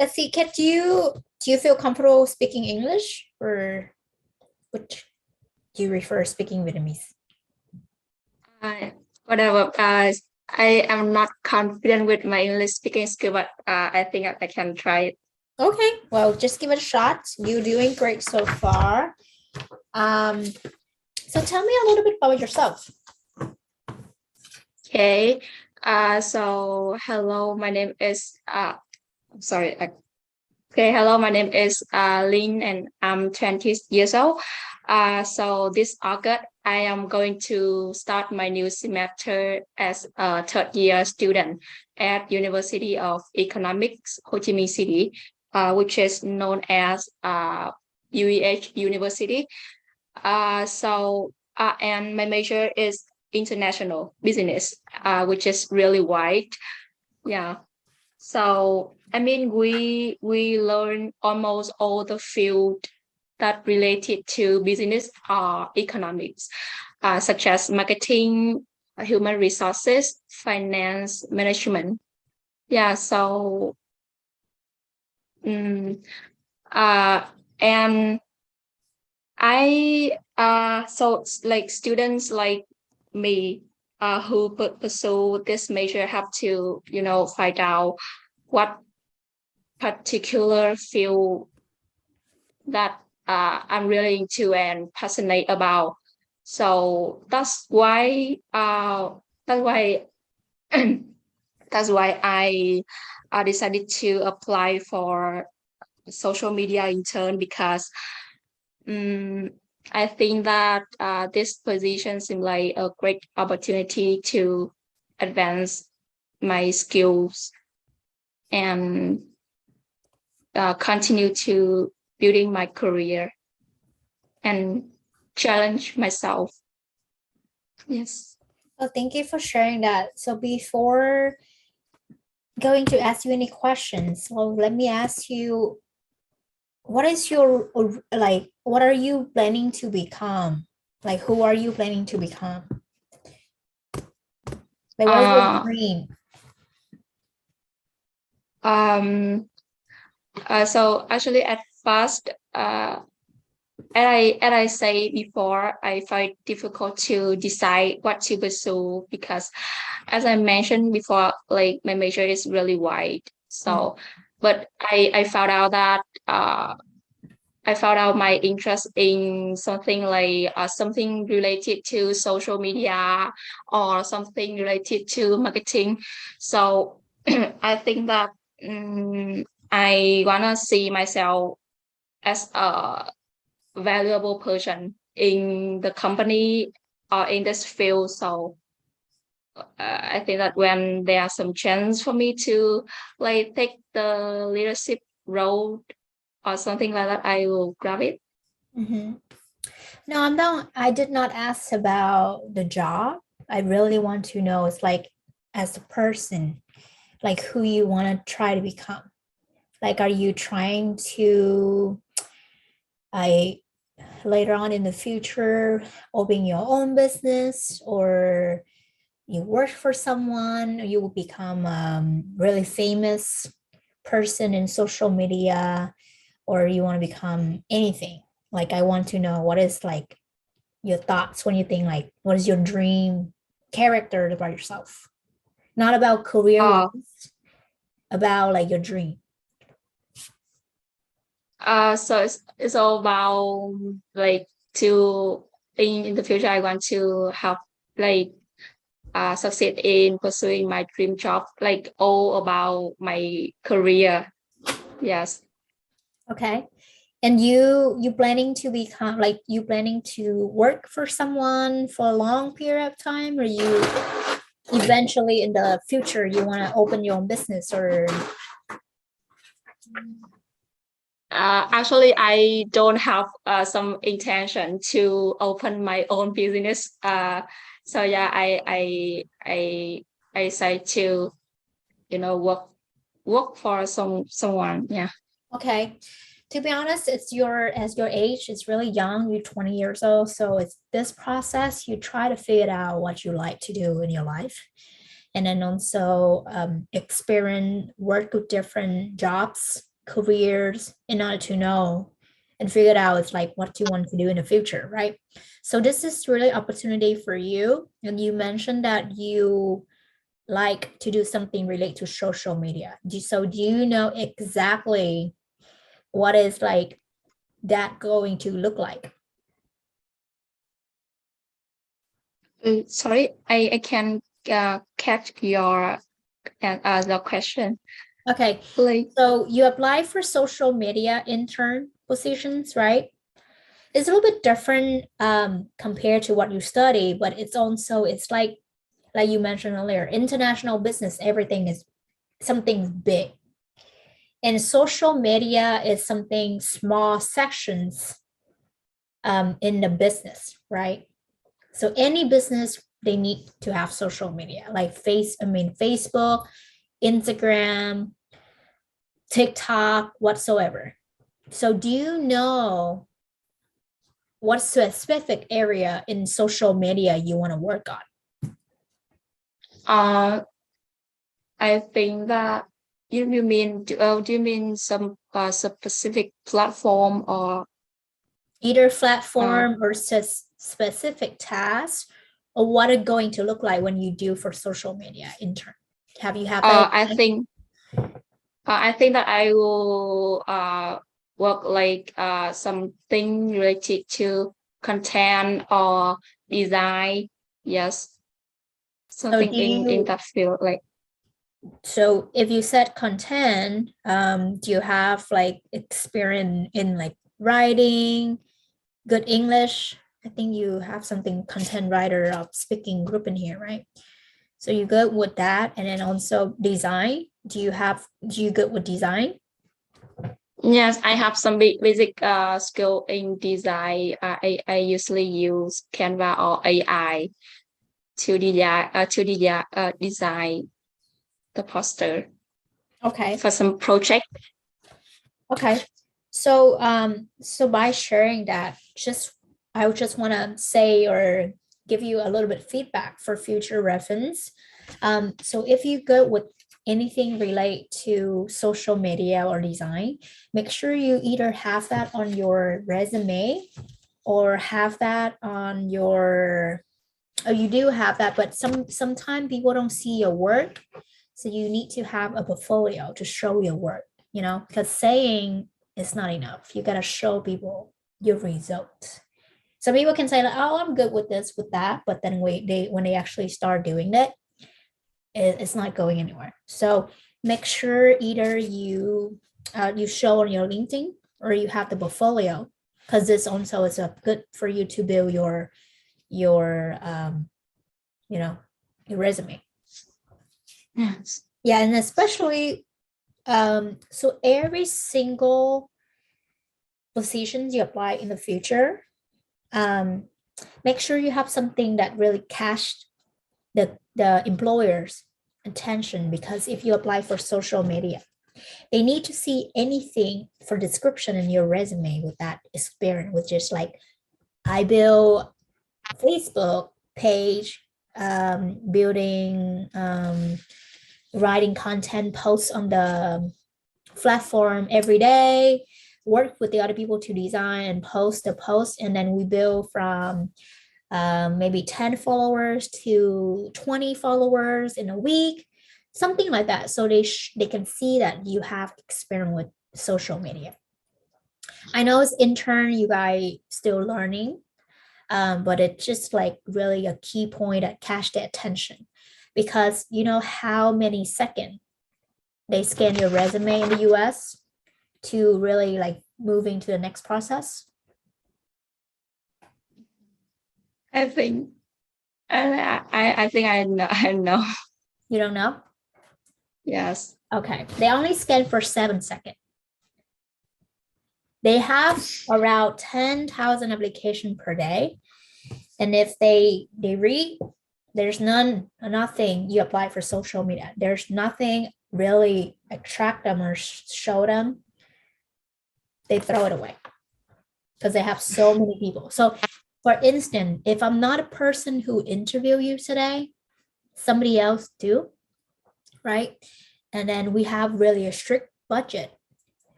let's see, do you feel comfortable speaking English or would you prefer speaking Vietnamese? Uh, whatever. I am not confident with my English speaking skill, but I think I can try it. Okay, well, just give it a shot. You're doing great so far. Um, so tell me a little bit about yourself. Okay. So hello, my name is I'm sorry. Okay, hello, my name is Linh and I'm 20 years old. So this August, I am going to start my new semester as a third year student at University of Economics, Ho Chi Minh City, which is known as UEH University. And my major is international business, which is really wide. Yeah. So I mean, we learn almost all the field that related to business or economics, such as marketing, human resources, finance, management. Yeah. So, um, uh, and so like students like me, who pursue this major have to, find out what particular field that I'm really into and passionate about. So that's why that's why I decided to apply for social media intern because um, I think that this position seems like a great opportunity to advance my skills and continue to building my career and challenge myself. Yes. Well, thank you for sharing that. So before going to ask you any questions, well, let me ask you, what is your like? What are you planning to become? Like, who are you planning to become? Like, what is your Uh, dream? um, so actually at first, as I say before, I find it difficult to decide what to pursue because as I mentioned before, like my major is really wide. Mm. So, but I found out that I found out my interest in something like something related to social media or something related to marketing. So I think that I wanna see myself as a valuable person in the company or in this field. So I think that when there are some chance for me to like take the leadership role or something like that, I will grab it. Mm-hmm. No, I'm not. I did not ask about the job. I really want to know, it's like, as a person, like who you want to try to become. Like, are you trying to, I later on in the future, open your own business, or you work for someone, or you will become really famous person in social media, or you want to become anything? Like, I want to know what is like your thoughts when you think, like, what is your dream character about yourself? Not about career Uh, wise, about like your dream. so it's all about like to in the future I want to have like succeed in pursuing my dream job, like all about my career. Yes. Okay. And you planning to become, like, you planning to work for someone for a long period of time, or you eventually in the future you want to open your own business, or Actually, I don't have some intention to open my own business. So yeah, I decide to work for someone. Yeah. okay. To be honest, it's your as your age, it's really young, you're 20 years old. So it's this process, you try to figure out what you like to do in your life. And then also experience, work with different jobs careers in order to know and figure out it's like what you want to do in the future, right? So this is really opportunity for you. And you mentioned that you like to do something related to social media. So do you know exactly what is like that going to look like? Sorry, I can catch your the question. Okay, Like, so you apply for social media intern positions, right? It's a little bit different compared to what you study, but it's also it's like you mentioned earlier, international business, everything is something big. And social media is something small sections in the business, right? So any business they need to have social media like Facebook, Instagram, TikTok, whatsoever. So do you know what specific area in social media you want to work on? uh, I think that you mean do you mean some specific platform or Either uh, platform or specific tasks, or what it going to look like when you do for social media intern? Have you have that? I think that I will work like something related to content or design. Yes, So something do in you that field. Like, so if you said content, do you have like experience in like writing, good English? I think you have something content writer of speaking group in here, right? So you good with that, and then also design. Do you good with design? yes, I have some basic skill in design. I usually use Canva or AI to design the poster Okay. for some project. Okay. So by sharing that, just I would just want to say or give you a little bit feedback for future reference. So if you go with anything relate to social media or design, make sure you either have that on your resume or have that on your, oh, you do have that, but sometimes people don't see your work. So you need to have a portfolio to show your work, because saying is not enough. You gotta show people your results. So people can say like, oh, I'm good with this, with that, but then when they actually start doing that, it's not going anywhere. So make sure either you show on your LinkedIn or you have the portfolio, because this also is a good for you to build your you know your resume. Yes. Yeah, and especially so every single positions you apply in the future, um make sure you have something that really catch the employer's attention, because if you apply for social media, they need to see anything for description in your resume with that experience, which is like I build Facebook page, building, writing content posts on the platform every day, work with the other people to design and post the post, and then we build from maybe 10 followers to 20 followers in a week, something like that. So they can see that you have experience with social media. I know as intern, you guys still learning, but it's just like really a key point that catch their attention, because you know how many seconds they scan your resume in the US to really like moving to the next process. I think I think I know. I know. You don't know? Yes. Okay. They only scan for 7 seconds. They have around 10,000 application per day. And if they read, there's nothing you apply for social media. There's nothing really attract them or show them. They throw it away because they have so many people. So for instance, if I'm not a person who interview you today, somebody else do, right? And then we have really a strict budget.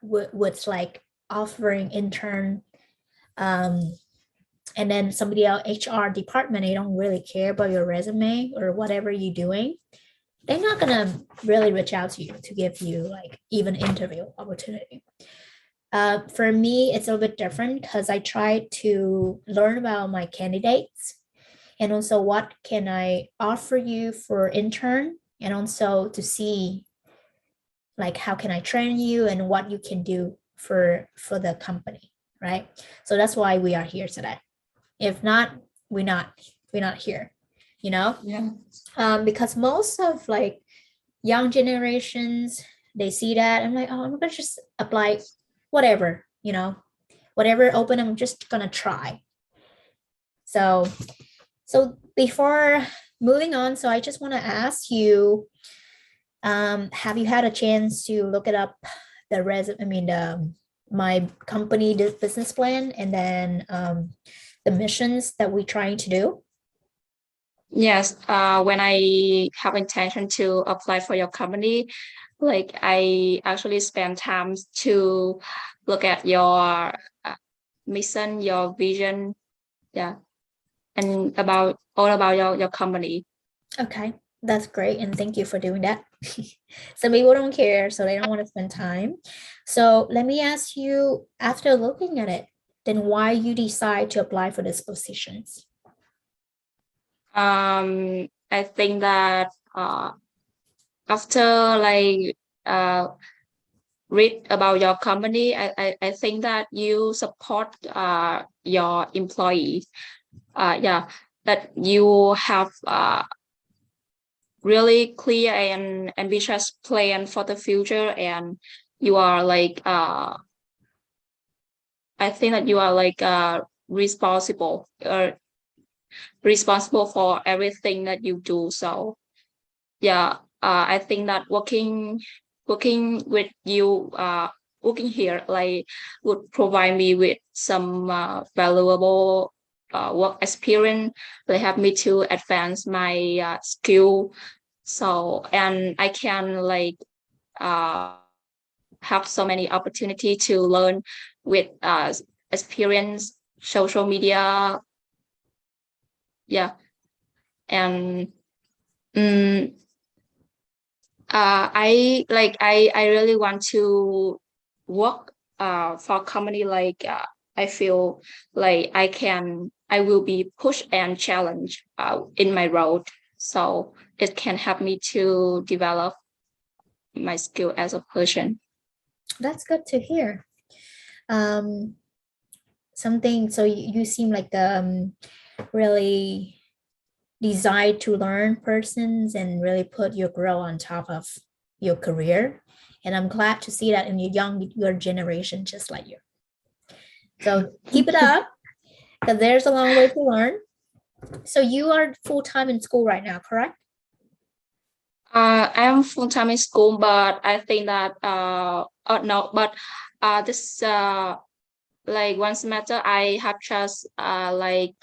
with like offering intern, and then somebody else HR department, they don't really care about your resume or whatever you're doing, they're not gonna really reach out to you to give you like even interview opportunity. For me, it's a little bit different because I try to learn about my candidates and also what can I offer you for intern, and also to see like how can I train you and what you can do for the company, right? So that's why we are here today. If not, we're not we're not here, you know. Yeah. Because most of like young generations, they see that I'm like, oh, I'm gonna just apply whatever, you know, whatever open, I'm just gonna try. So before moving on, so I just want to ask you, have you had a chance to look it up, the resume, I mean, my company business plan, and then the missions that we're trying to do? Yes, when I have intention to apply for your company, like I actually spend time to look at your mission, your vision, yeah, and about all about your company. Okay, that's great, and thank you for doing that. Some people don't care, so they don't want to spend time. So let me ask you, after looking at it, then why you decide to apply for these positions? I think that after like read about your company, I think that you support your employees. Yeah, that you have really clear and ambitious plan for the future, and you are like I think that you are like responsible for everything that you do. So yeah, I think that working with you working here like would provide me with some valuable work experience. They help me to advance my skill, so and I can like uh have so many opportunity to learn with experience social media, yeah, and um, I really want to work for a company like I feel like I will be pushed and challenged in my role, so it can help me to develop my skill as a person. That's good to hear. Um, something, so you seem like really desire to learn persons and really put your growth on top of your career. And I'm glad to see that in your generation, just like you. So keep it up, because there's a long way to learn. So you are full-time in school right now, correct? I am full time in school, but I think that no, but this like one semester I have just like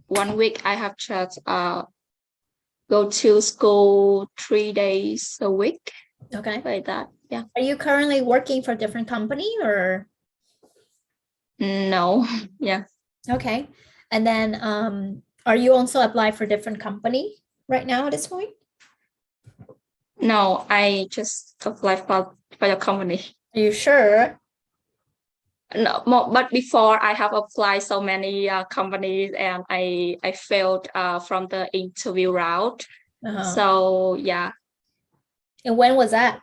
1 week I have just go to school 3 days a week, Okay. like that. Yeah. Are you currently working for a different company or? No. Yeah. Okay. And then are you also apply for different company right now at this point? No, I just apply for your company. Are you sure? No, but before I have applied so many companies and I failed from the interview route. Uh-huh. So yeah. And when was that?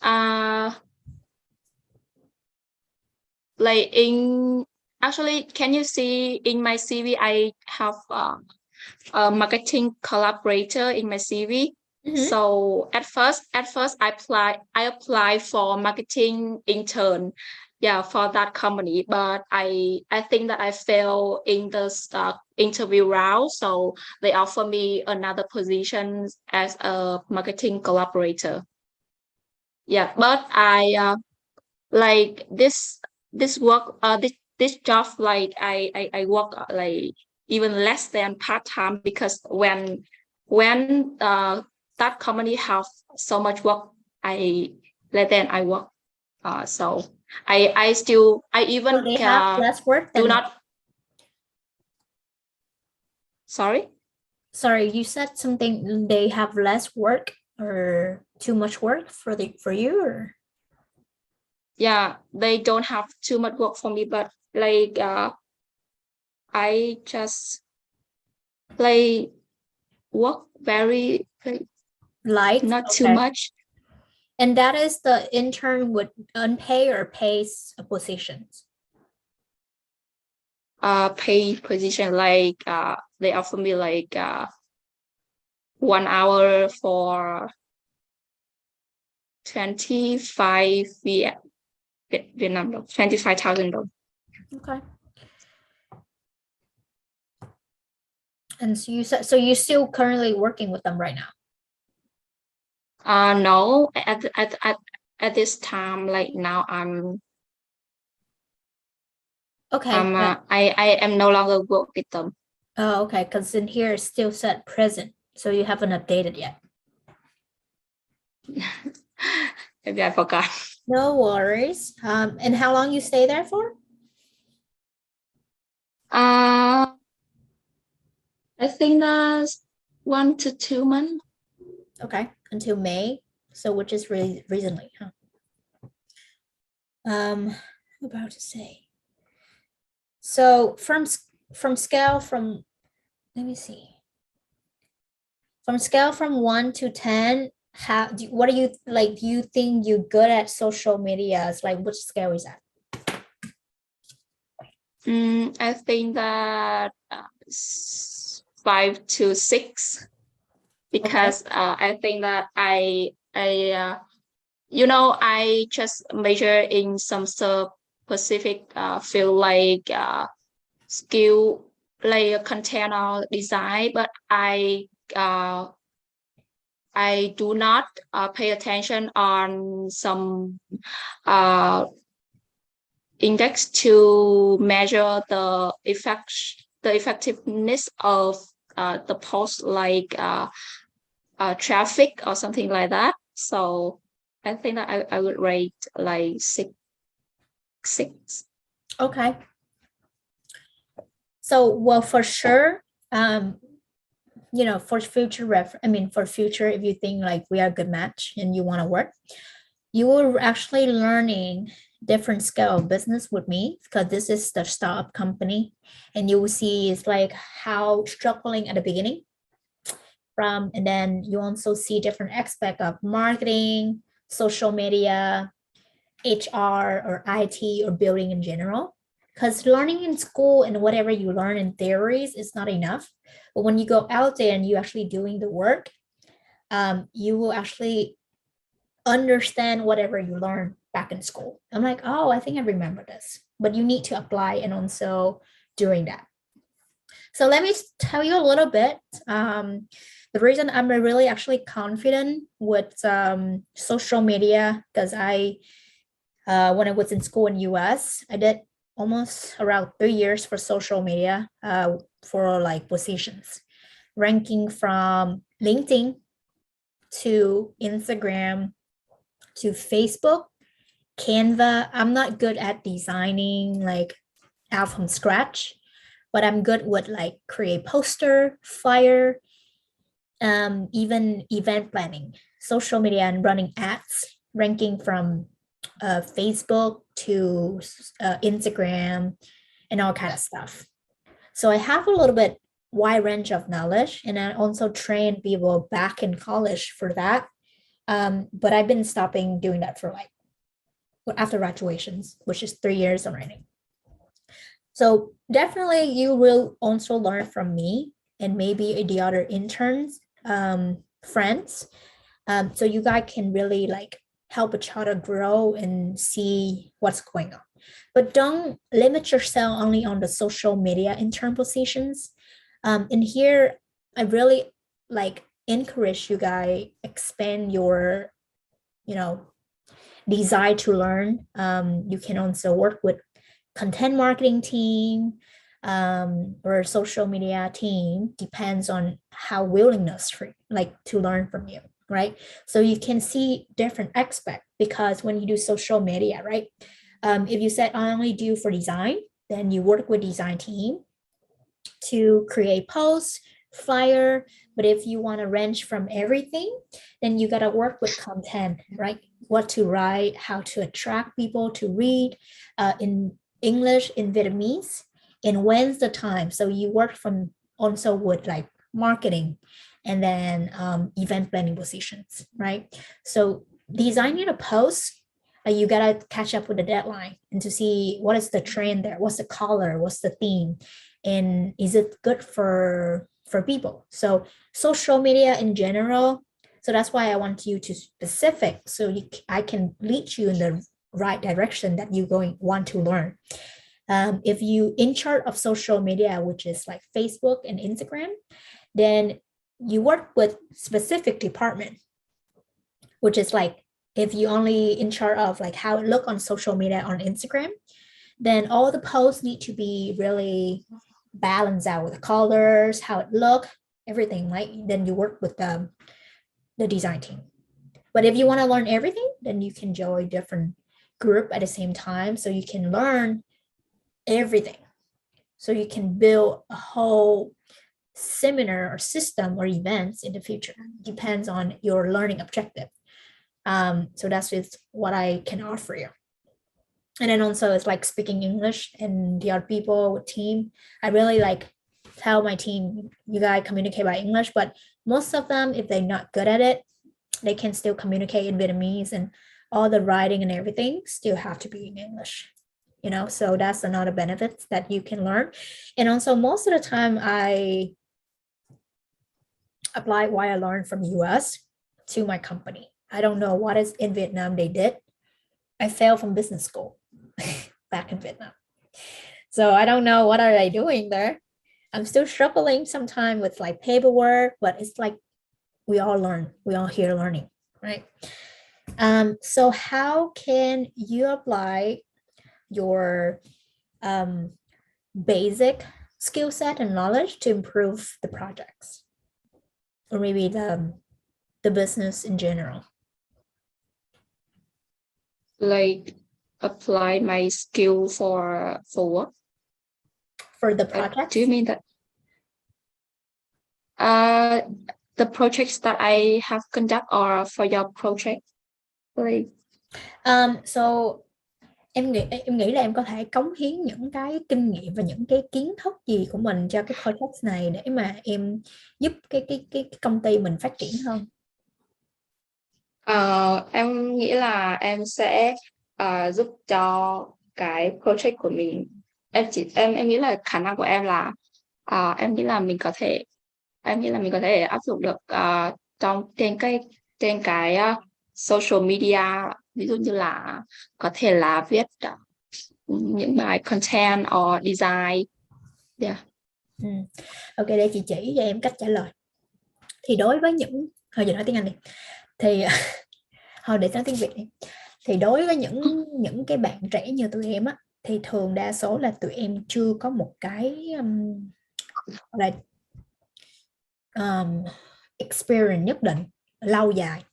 Uh like in actually, can you see in my CV I have a marketing collaborator in my CV. Mhm. So at first I apply for marketing intern, yeah, for that company. But I think that I failed in the interview round, so they offer me another position as a marketing collaborator. Yeah, but I like this work this job like I work like even less than part-time, because when that company have so much work, I then I work. So I So even they have less work do than not. Sorry. sorry, you said something they have less work or too much work for you or Yeah, they don't have too much work for me, but like I just like work very like light? not too Okay. much. And that is the intern with unpaid or pays positions. Pay position, like they offer me like 1 hour for 25 Vietnam đồng, 25,000 đồng. Okay. And so you said so you're still currently working with them right now. No, at this time, like now Okay. I am no longer work with them. Oh, okay. Because in here it's still set present. So you haven't updated yet. Maybe I forgot. No worries. And how long you stay there for? Uh, I think that's 1 to 2 months. Okay. Until May. So which is really recently, huh? About to say. So from scale from let me see. From scale from 1 to 10, what do you like? Do you think you're good at social media? It's like which scale is that? I think that 5 to 6, Okay. because I think that I just major in some specific field, like skill, like content or design, but I do not pay attention on some uh, index to measure the effectiveness of the post, like traffic or something like that. So I think that I would rate like six. Okay. So well for sure, um, for future for future, if you think like we are a good match and you want to work, you will actually learning different scale of business with me because this is the startup company and you will see it's like how struggling at the beginning and then you also see different aspect of marketing, social media, HR or IT or building in general. Because learning in school and whatever you learn in theories is not enough. But when you go out there and you actually doing the work, you will actually understand whatever you learn back in school. I'm like, oh, I think I remember this. But you need to apply and also doing that. So let me tell you a little bit. The reason I'm really actually confident with social media because when I was in school in US, I did almost around 3 years for social media for like positions, ranking from LinkedIn to Instagram to Facebook, Canva. I'm not good at designing like out from scratch, but I'm good with like create poster, flyer, even event planning, social media and running ads, ranking from Facebook to Instagram and all kind of stuff. So I have a little bit wide range of knowledge and I also train people back in college for that. But I've been stopping doing that for like after graduations, which is 3 years already. So definitely you will also learn from me and maybe the other interns, friends. So you guys can really like help each other grow and see what's going on. But don't limit yourself only on the social media intern positions. In here, I really like encourage you guys expand your, you know, desire to learn. You can also work with content marketing team or social media team, depends on how willingness for like to learn from you. right? So you can see different aspects because when you do social media, right? If you said I only do for design, then you work with design team to create posts, flyer. But if you want to range from everything, then you got to work with content, right? What to write, how to attract people to read in English, in Vietnamese, and when's the time. So you work from also with like marketing and then event planning positions, right? So designing a post, you gotta catch up with the deadline and to see what is the trend there, what's the color, what's the theme, and is it good for people. So social media in general, so that's why I want you to specific so I can lead you in the right direction that you going want to learn. If you in charge of social media, which is like Facebook and Instagram, then you work with specific department, which is like if you only in charge of like how it look on social media on Instagram, then all the posts need to be really balanced out with the colors, how it look, everything, right? Then you work with the design team. But if you want to learn everything, then you can join different group at the same time so you can learn everything. So you can build a whole seminar or system or events in the future. Depends on your learning objective. So that's just what I can offer you. And then also it's like speaking English and the other people with team. I really like tell my team, you guys communicate by English, but most of them, if they're not good at it, they can still communicate in Vietnamese, and all the writing and everything still have to be in English. So that's another benefit that you can learn. And also most of the time I apply what I learned from US to my company. I don't know what is in Vietnam they did. I failed from business school back in Vietnam. So I don't know what are they doing there. I'm still struggling sometimes with like paperwork, but it's like we all learn. We all here learning, right? So how can you apply your basic skill set and knowledge to improve the projects or maybe the business in general? Like apply my skill for what? For the Do you projects? mean that uh the projects that I have conduct or for your project? Like So em nghĩ là em có thể cống hiến những cái kinh nghiệm và những cái kiến thức gì của mình cho cái project này để mà em giúp cái công ty mình phát triển hơn. Em nghĩ là em sẽ giúp cho cái project của mình. Em nghĩ là khả năng của em là em nghĩ là mình có thể áp dụng được trên cái social media, ví dụ như là có thể là viết những bài content or design. Yeah. Ok, để chị chỉ cho em cách trả lời. Thì đối với những giờ nói tiếng Anh đi thì thôi để nói tiếng Việt đi. Thì đối với những cái bạn trẻ như tụi em á thì thường đa số là tụi em chưa có một cái là experience nhất định lâu dài,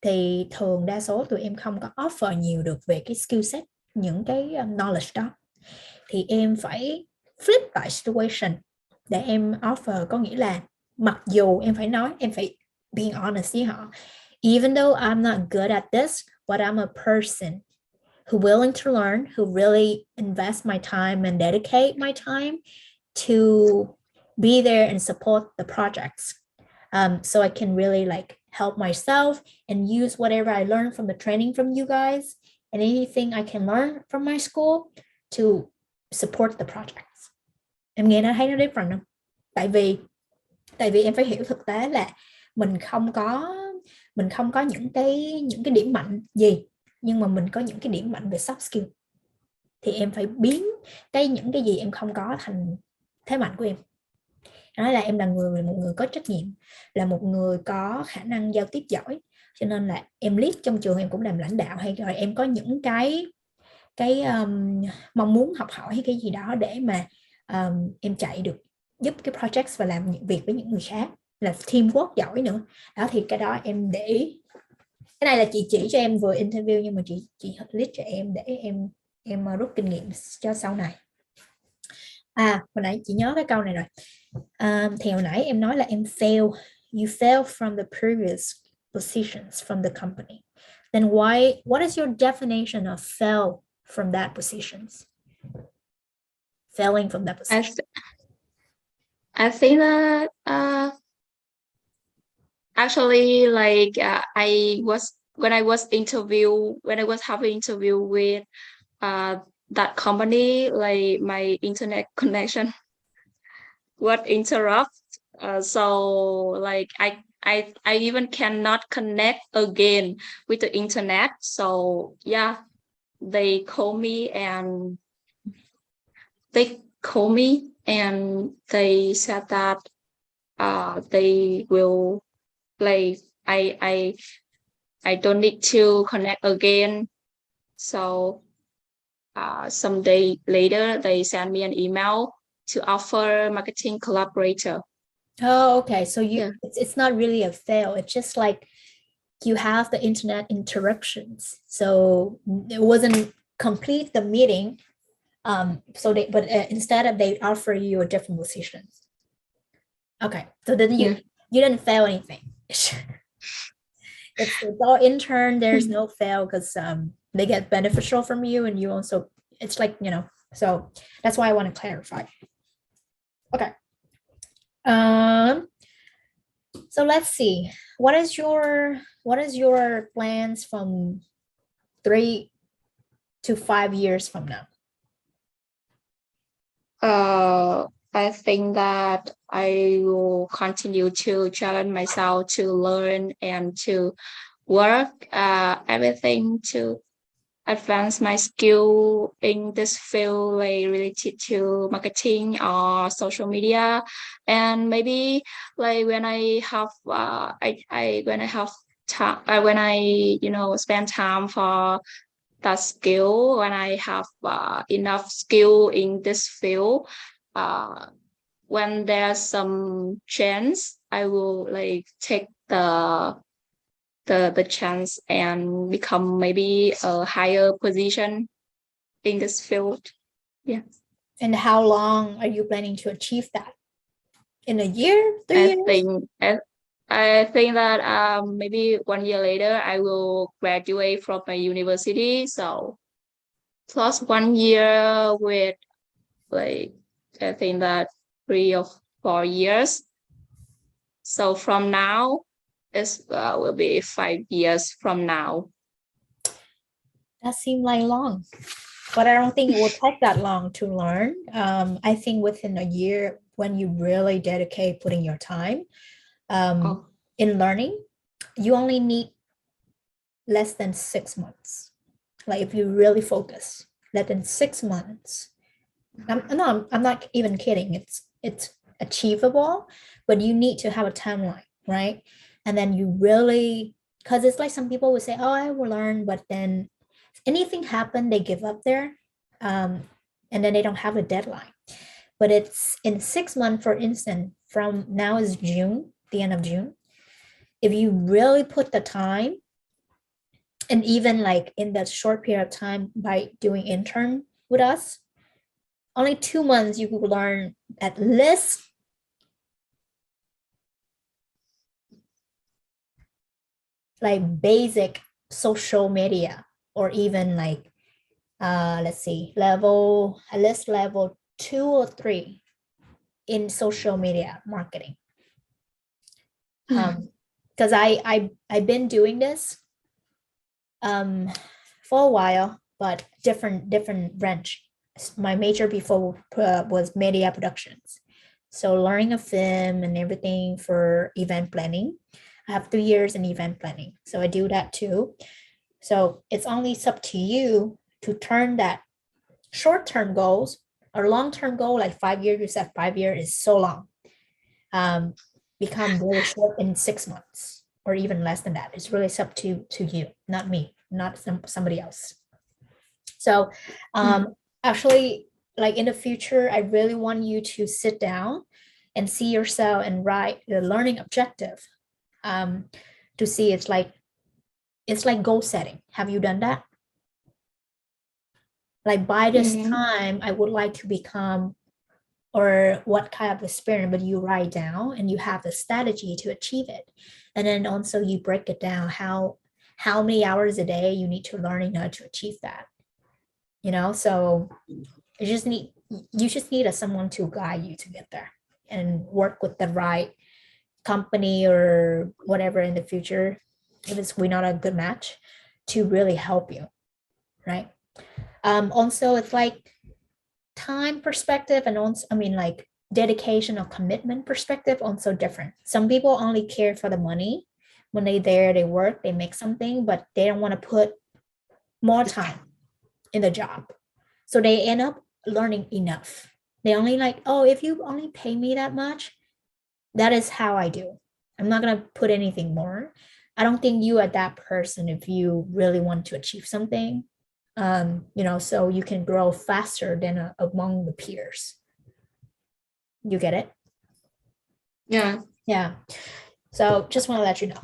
thì thường đa số tụi em không có offer nhiều được về cái skill set, những cái knowledge đó. Thì em phải flip lại situation để em offer, có nghĩa là mặc dù em phải nói, em phải being honest với họ, even though I'm not good at this, but I'm a person who willing to learn, who really invest my time and dedicate my time to be there and support the projects. So I can really like help myself and use whatever I learned from the training from you guys and anything I can learn from my school to support the projects. Em nghe nó thấy nó different không? Tại vì em phải hiểu thực tế là mình không có những cái điểm mạnh gì, nhưng mà mình có những cái điểm mạnh về soft skill, thì em phải biến những cái gì em không có thành thế mạnh của em. Nói là em là một người có trách nhiệm, là một người có khả năng giao tiếp giỏi, cho nên là em lead trong trường, em cũng làm lãnh đạo, hay rồi em có những cái mong muốn học hỏi hay cái gì đó để mà em chạy được giúp cái project và làm những việc với những người khác. là teamwork giỏi nữa. Đó thì cái đó em để ý. Cái này là chị chỉ cho em vừa interview, nhưng mà chị list cho em để em rút kinh nghiệm cho sau này. Hồi nãy chị nhớ cái câu này rồi. Thì hồi nãy em nói là em fail, you fail from the previous positions from the company. Then what is your definition of fail from that positions? Failing from that I position. th- I think that actually like I was when I was having interview with uh that company, like my internet connection would interrupt. So like I even cannot connect again with the internet. So yeah, they call me and they said that they will like I don't need to connect again. So some day later they sent me an email to offer marketing collaborator. Oh, okay. So Yeah. it's not really a fail. It's just like you have the internet interruptions. So it wasn't complete the meeting. Instead of they offer you a different position. Okay. So then Yeah. you didn't fail anything. It's all intern. There's no fail because they get beneficial from you, and you also, it's like, so that's why I want to clarify. Okay. So let's see. What is your plans from 3 to 5 years from now? I think that I will continue to challenge myself to learn and to work everything to advance my skill in this field, like related to marketing or social media. And maybe like when I have I when I have time, when I spend time for that skill, when I have enough skill in this field, uh, when there's some chance, I will like take the chance and become maybe a higher position in this field. Yeah. And how long are you planning to achieve that? In a year, I 3 years? think I think that maybe 1 year later I will graduate from my university. So plus 1 year with like I think that 3 or 4 years. So from now it will be 5 years from now. That seemed like long, but I don't think it will take that long to learn. I think within a year, when you really dedicate putting your time Oh. in learning, you only need less than 6 months. Like if you really focus, less than 6 months. I'm not even kidding. It's achievable, but you need to have a timeline, right? And then you really, because it's like some people would say, "Oh, I will learn," but then anything happen, they give up there, and then they don't have a deadline. But it's in 6 months, for instance, from now is June, the end of June. If you really put the time, and even like in that short period of time by doing intern with us, only 2 months you could learn at least like basic social media, or even like let's see, at least level 2 or 3 in social media marketing. Because I've been doing this for a while, but different branch. My major before was media productions, so learning a film and everything for event planning. I have 3 years in event planning, so I do that too. So it's only up to you to turn that short-term goals or long-term goal, like 5 years. You said 5 years is so long. Become really short in 6 months or even less than that. It's really up to you, not me, not somebody else. So actually, like in the future, I really want you to sit down and see yourself and write the learning objective, to see it's like goal setting. Have you done that? Like by this time, I would like to become, or what kind of experience, but you write down and you have the strategy to achieve it. And then also you break it down how many hours a day you need to learn in order to achieve that. So you just need someone to guide you to get there and work with the right company or whatever in the future, if we're not a good match, to really help you, right? Also, it's like time perspective, and also, like dedication or commitment perspective, also different. Some people only care for the money. When they there, they work, they make something, but they don't want to put more time in the job. So they end up learning enough. They only like, oh, if you only pay me that much, that is how I do. I'm not going to put anything more. I don't think you are that person if you really want to achieve something, so you can grow faster than among the peers. You get it? Yeah. Yeah. So just want to let you know.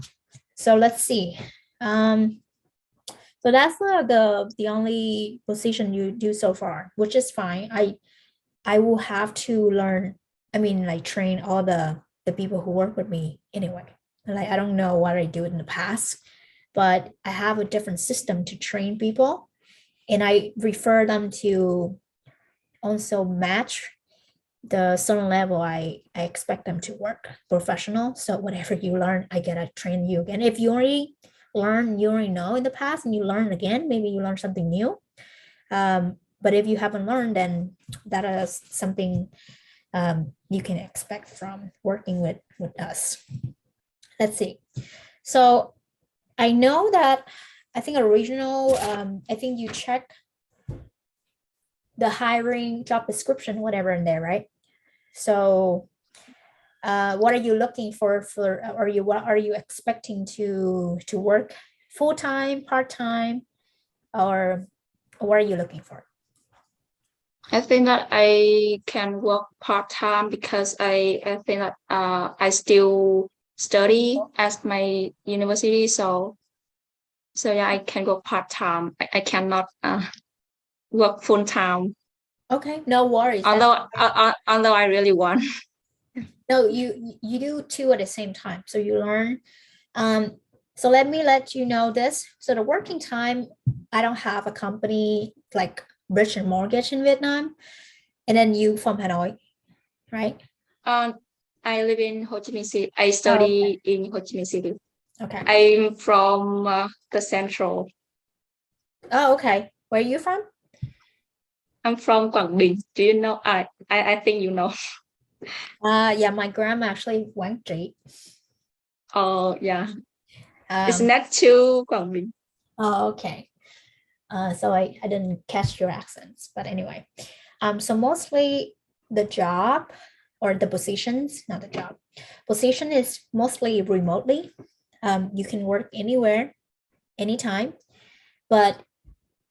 So let's see. So that's the only position you do so far, which is fine. I will have to learn, like train all the people who work with me anyway. Like I don't know what I do in the past, but I have a different system to train people, and I refer them to also match the certain level I expect them to work professional. So whatever you learn, I gotta train you again. If you already learn, you already know in the past, and you learn again, maybe you learn something new. But if you haven't learned, then that is something you can expect from working with us. Let's see. So I know that I think original, I think you check the hiring job description, whatever in there, right? So what are you looking for, what are you expecting to work full-time, part-time, or what are you looking for? I think that I can work part-time because I think that I still study at my university, so yeah, I can go part-time. I cannot work full-time. Okay, no worries. Although I really want. No, you do two at the same time, so you learn. So let you know this. So the working time, I don't have a company like Bridge and Mortgage in Vietnam, and then you from Hanoi, right? I live in Ho Chi Minh City. I Oh, study in Ho Chi Minh City. okay. I'm from the central. Oh, okay. Where are you from? I'm from Quảng Bình. Do you know? I think you know. Yeah, my grandma actually Quảng Trị. Oh yeah, it's Um, next to Quảng Bình. oh, okay. So I didn't catch your accents, but anyway. So mostly the job or the positions, not the job. Position is mostly remotely. You can work anywhere, anytime, but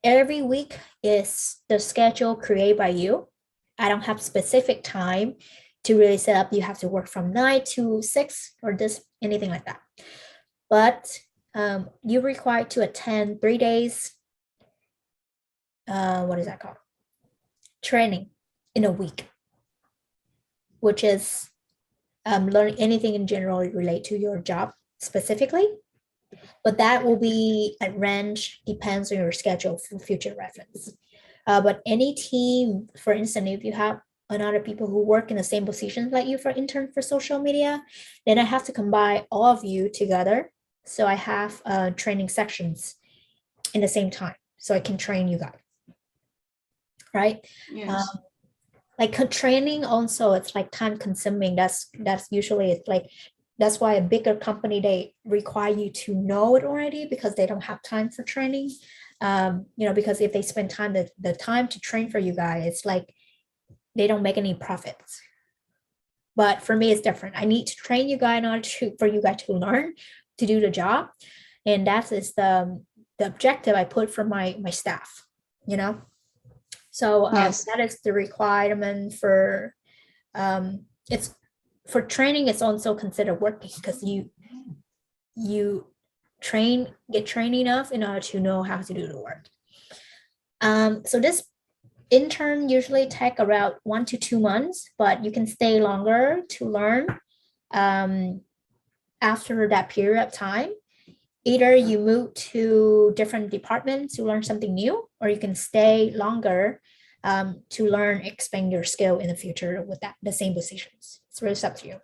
every week is the schedule created by you. I don't have specific time to really set up. You have to work from 9 to 6 or this anything like that. But you're required to attend 3 days. What is that called? Training in a week, which is learning anything in general relate to your job specifically. But that will be at range, depends on your schedule for future reference. But any team, for instance, if you have another people who work in the same position like you for intern for social media, then I have to combine all of you together. So I have training sections in the same time, so I can train you guys, right? Yes. Like training also, it's like time consuming. That's usually it's like that's why a bigger company they require you to know it already because they don't have time for training. Because if they spend time the time to train for you guys, it's like they don't make any profits. But for me, it's different. I need to train you guys in order for you guys to learn to do the job, and that is the objective I put for my staff. So Yes. that is the requirement for it's for training, it's also considered working because you get trained enough in order to know how to do the work. So this intern usually take around 1 to 2 months, but you can stay longer to learn after that period of time. Either you move to different departments to learn something new, or you can stay longer to learn, expand your skill in the future with the same positions. It's really up to you.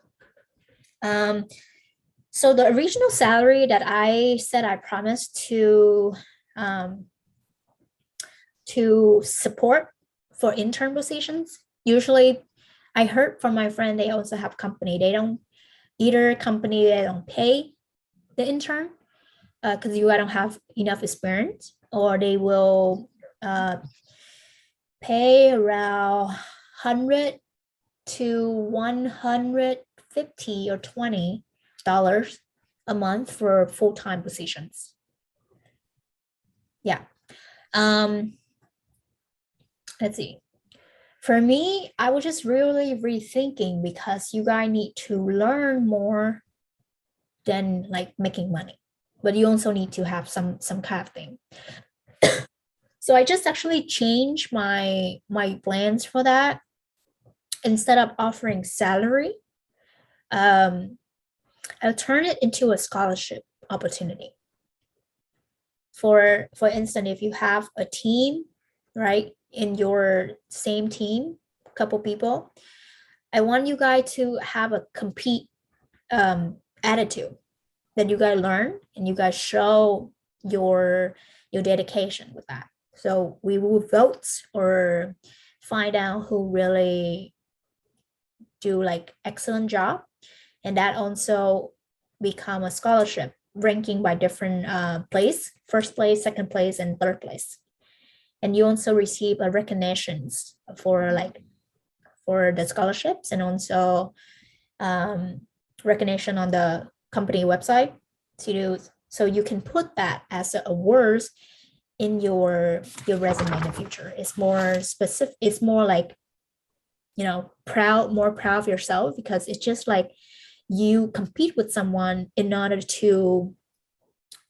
So the original salary that I said I promised to support for intern positions, usually I heard from my friend they also have company. They don't pay the intern because you don't have enough experience, or they will pay around 100 to 150 or $20 a month for full-time positions. Yeah. Let's see. For me, I was just really rethinking because you guys need to learn more than like making money, but you also need to have some kind of thing. So I just actually changed my plans for that. Instead of offering salary, I'll turn it into a scholarship opportunity. For instance, if you have a team, right, in your same team, a couple people, I want you guys to have a compete attitude that you guys learn, and you guys show your dedication with that. So we will vote or find out who really do like excellent job, and that also become a scholarship ranking by different place, first place, second place, and third place. And you also receive a recognitions for the scholarships, and also recognition on the company website to do, so you can put that as awards in your resume in the future. It's more specific, it's more like, more proud of yourself, because it's just like you compete with someone in order to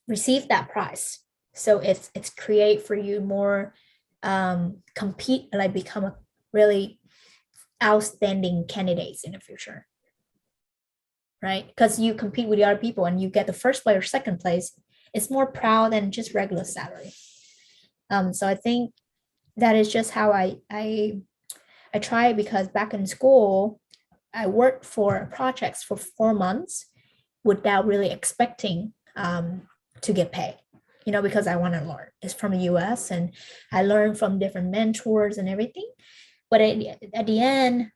receive that prize. So it's create for you more compete, like become a really outstanding candidates in the future, right? Because you compete with the other people and you get the first place or second place. It's more proud than just regular salary. So I think that is just how I try, because back in school I worked for projects for 4 months without really expecting to get paid, because I want to learn. It's from the US and I learned from different mentors and everything. But at the end,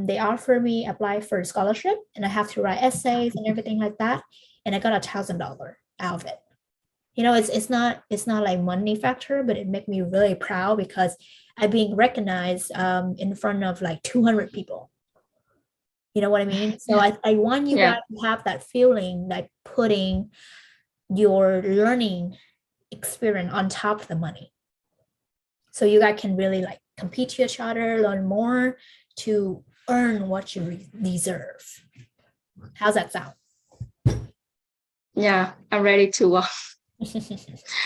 they offered me apply for a scholarship, and I have to write essays and everything like that. And I got $1,000 out of it. It's not like money factor, but it made me really proud because I'm being recognized in front of like 200 people. You know what I mean? So I want you guys to have that feeling, like putting your learning experience on top of the money. So you guys can really like compete to each other, learn more to earn what you deserve. How's that sound? Yeah, I'm ready to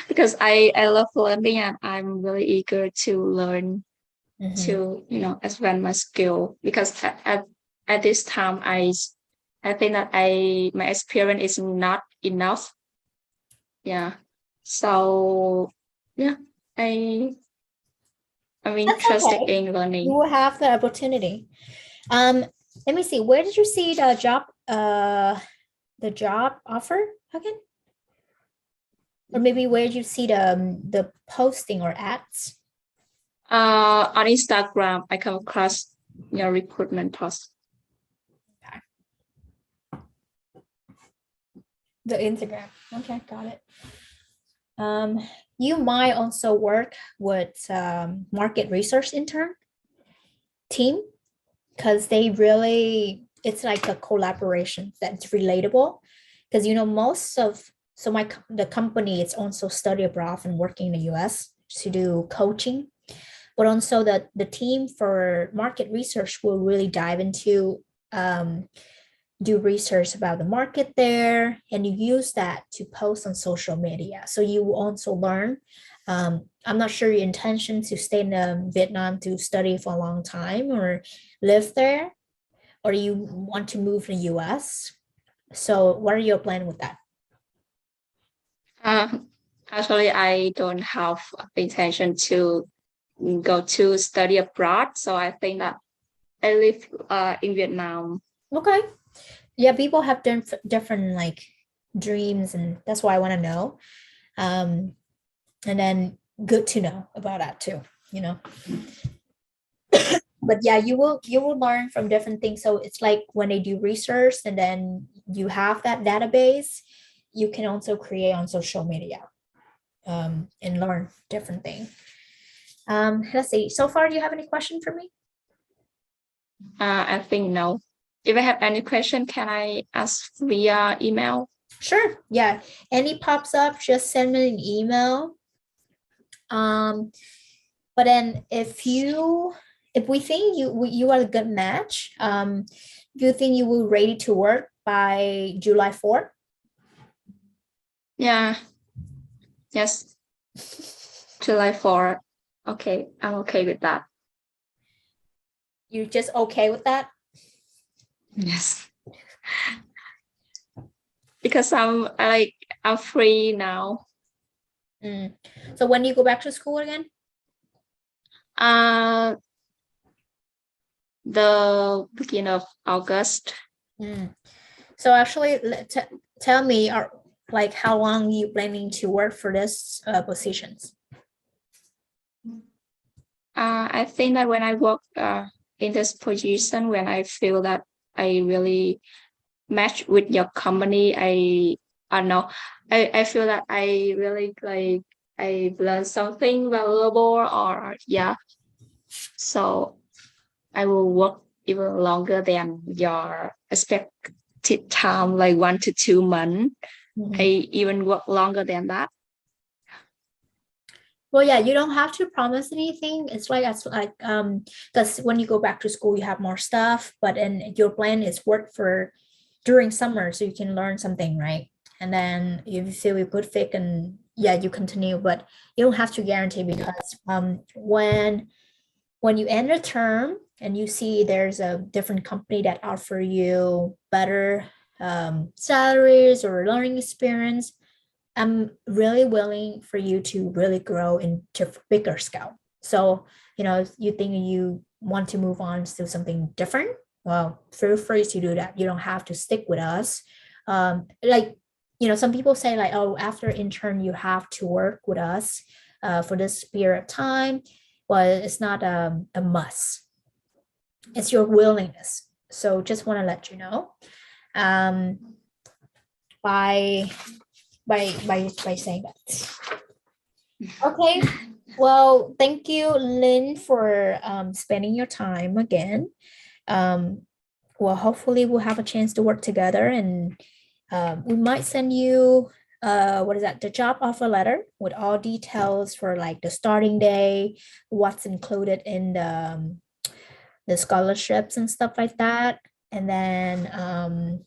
because I love learning, and I'm really eager to learn to expand my skill, because at this time I think that my experience is not enough. Yeah. So yeah, I'm interested okay. in learning. You will have the opportunity. Let me see. Where did you see the job offer again? Or maybe where did you see the posting or ads? On Instagram, I come across your recruitment post. Okay. The Instagram. Okay, got it. You might also work with market research intern team, because it's like a collaboration that's relatable, because most of the company is also study abroad and working in the US to do coaching, but also the team for market research will really dive into do research about the market there, and you use that to post on social media. So you will also learn. I'm not sure your intention to stay in Vietnam to study for a long time or live there, or you want to move to the US. So what are your plans with that? Uh, Actually, I don't have intention to go to study abroad. So I think that I live in Vietnam. Okay. Yeah, people have different like dreams, and that's why I want to know. And then good to know about that too, you know. But yeah, you will learn from different things. So it's like when they do research and then you have that database, you can also create on social media and learn different things. Let's see. So far, do you have any question for me? I think no. If I have any question, can I ask via email? Sure. Yeah. Any pops up, just send me an email. But then if we think you are a good match, do you think you will ready to work by July 4th? Yeah. Yes. July 4th. Okay, I'm okay with that. You just okay with that? Yes. Because I'm free now. So when do you go back to school again? Uh the beginning of August. So actually, tell me, like how long you planning to work for this positions? I think that when I work in this position, when I feel that I really match with your company, I know I feel that I really like I learned something valuable or yeah. So I will work even longer than your expected time, like 1 to 2 months. Mhm. I even work longer than that. Well, yeah, you don't have to promise anything. It's like because when you go back to school, you have more stuff, but then your plan is work for during summer so you can learn something, right? And then if you feel a good fit and yeah, you continue, but you don't have to guarantee because when you end a term and you see there's a different company that offer you better salaries or learning experience, I'm really willing for you to really grow into bigger scale. So, if you think you want to move on to something different, well, feel free to do that. You don't have to stick with us. Like, some people say like, oh, after intern, you have to work with us for this period of time. Well, it's not a must. It's your willingness. So just want to let you know. By by saying that. Okay. Well, thank you, Lynn, for spending your time again. Um, well, hopefully we'll have a chance to work together, and we might send you what is that? The job offer letter with all details for like the starting day, what's included in the scholarships and stuff like that, and then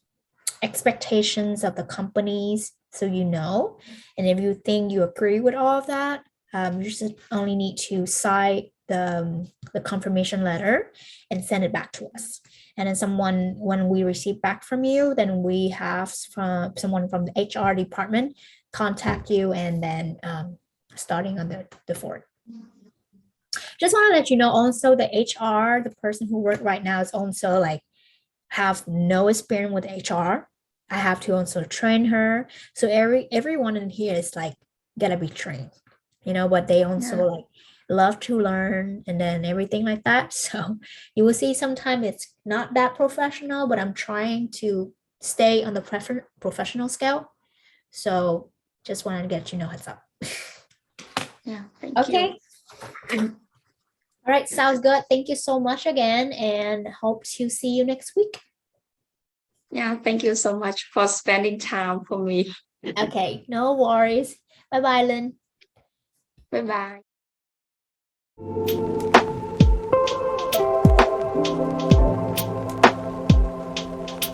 expectations of the companies so you know. And if you think you agree with all of that, you just only need to sign the confirmation letter and send it back to us. And then when we receive back from you, then we have someone from the HR department contact you and then starting on the 4th. Just want to let you know also the HR, the person who work right now is also like have no experience with HR. I have to also train her. So everyone in here is like gotta be trained, but they also like love to learn and then everything like that. So you will see sometimes it's not that professional, but I'm trying to stay on the professional scale. So just wanted to get heads up. Yeah, thank Okay. you. All right, sounds good. Thank you so much again and hope to see you next week. Yeah, thank you so much for spending time for me. Okay, no worries. Bye bye, Lynn. Bye bye.